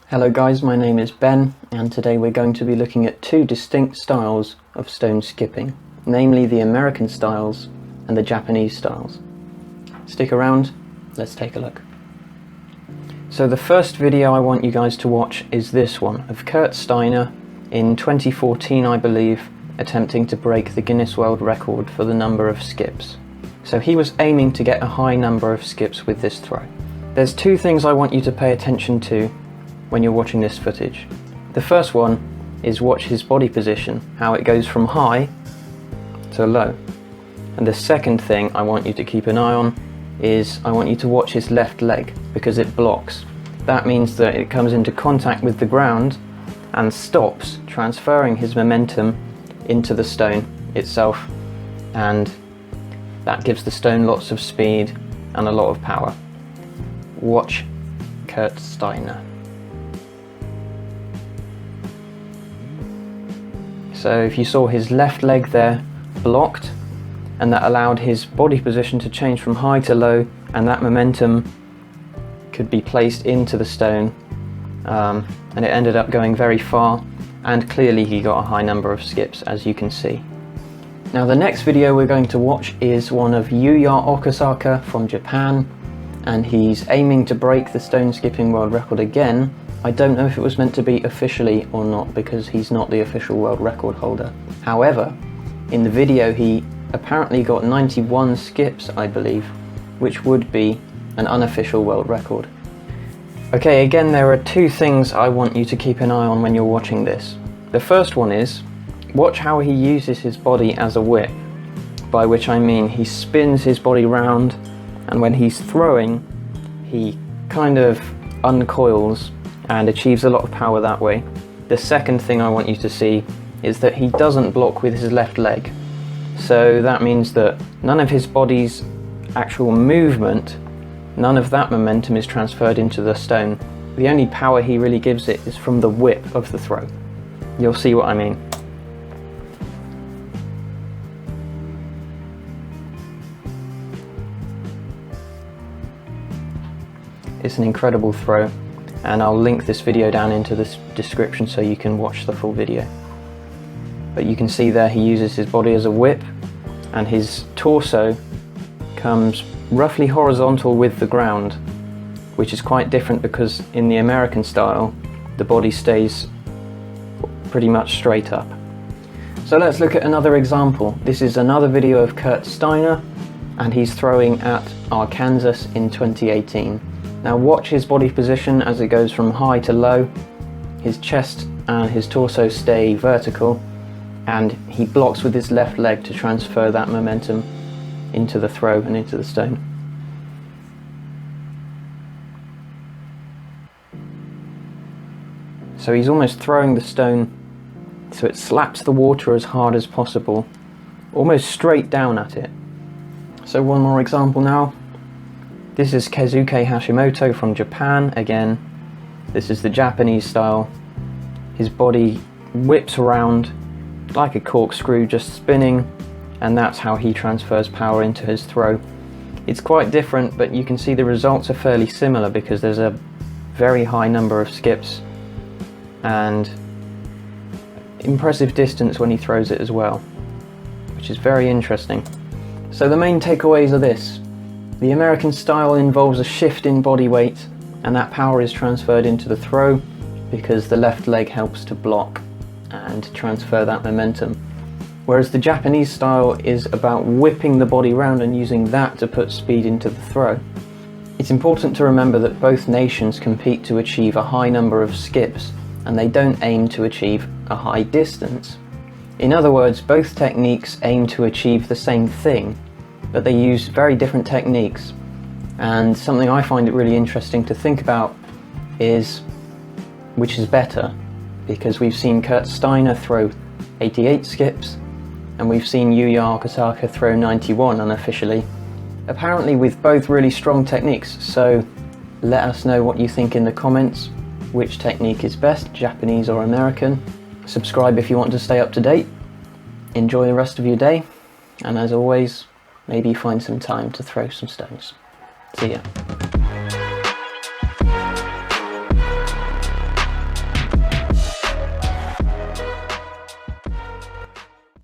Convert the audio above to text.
Hello guys, my name is Ben, and today we're going to be looking at two distinct styles of stone skipping, namely the American styles and the Japanese styles. Stick around, let's take a look. So the first video I want you guys to watch is this one of Kurt Steiner in 2014, I believe, attempting to break the Guinness World Record for the number of skips. So he was aiming to get a high number of skips with this throw. There's two things I want you to pay attention to when you're watching this footage. The first one is watch his body position, how it goes from high to low. And the second thing I want you to keep an eye on is I want you to watch his left leg, because it blocks. That means that it comes into contact with the ground and stops, transferring his momentum into the stone itself, and that gives the stone lots of speed and a lot of power. Watch Kurt Steiner. So if you saw his left leg there blocked, and that allowed his body position to change from high to low, and that momentum could be placed into the stone, and it ended up going very far, and clearly he got a high number of skips, as you can see. Now the next video we're going to watch is one of Yuya Okasaka from Japan, and he's aiming to break the stone skipping world record again. I don't know if it was meant to be officially or not, because he's not the official world record holder. However, in the video he apparently got 91 skips, I believe, which would be an unofficial world record. Okay, again, there are two things I want you to keep an eye on when you're watching this. The first one is, watch how he uses his body as a whip, by which I mean he spins his body round, and when he's throwing, he kind of uncoils and achieves a lot of power that way. The second thing I want you to see is that he doesn't block with his left leg. So that means that none of his body's actual movement, none of that momentum is transferred into the stone. The only power he really gives it is from the whip of the throw. You'll see what I mean. It's an incredible throw, and I'll link this video down into the description so you can watch the full video. But you can see there he uses his body as a whip, and his torso comes roughly horizontal with the ground, which is quite different because in the American style the body stays pretty much straight up. So let's look at another example. This is another video of Kurt Steiner, and he's throwing at Arkansas in 2018. Now watch his body position as it goes from high to low. His chest and his torso stay vertical, and he blocks with his left leg to transfer that momentum into the throw and into the stone. So he's almost throwing the stone so it slaps the water as hard as possible, almost straight down at it. So one more example now. This is Keisuke Hashimoto from Japan again. This is the Japanese style. His body whips around like a corkscrew, just spinning, and that's how he transfers power into his throw. It's quite different, but you can see the results are fairly similar because there's a very high number of skips and impressive distance when he throws it as well, which is very interesting. So the main takeaways are this. The American style involves a shift in body weight, and that power is transferred into the throw because the left leg helps to block and transfer that momentum. Whereas the Japanese style is about whipping the body round and using that to put speed into the throw. It's important to remember that both nations compete to achieve a high number of skips, and they don't aim to achieve a high distance. In other words, both techniques aim to achieve the same thing, but they use very different techniques. And something I find it really interesting to think about is which is better, because we've seen Kurt Steiner throw 88 skips, and we've seen Yuya Okasaka throw 91 unofficially, apparently with both really strong techniques. So let us know what you think in the comments, which technique is best, Japanese or American. Subscribe if you want to stay up to date. Enjoy the rest of your day, and as always, maybe find some time to throw some stones. See ya.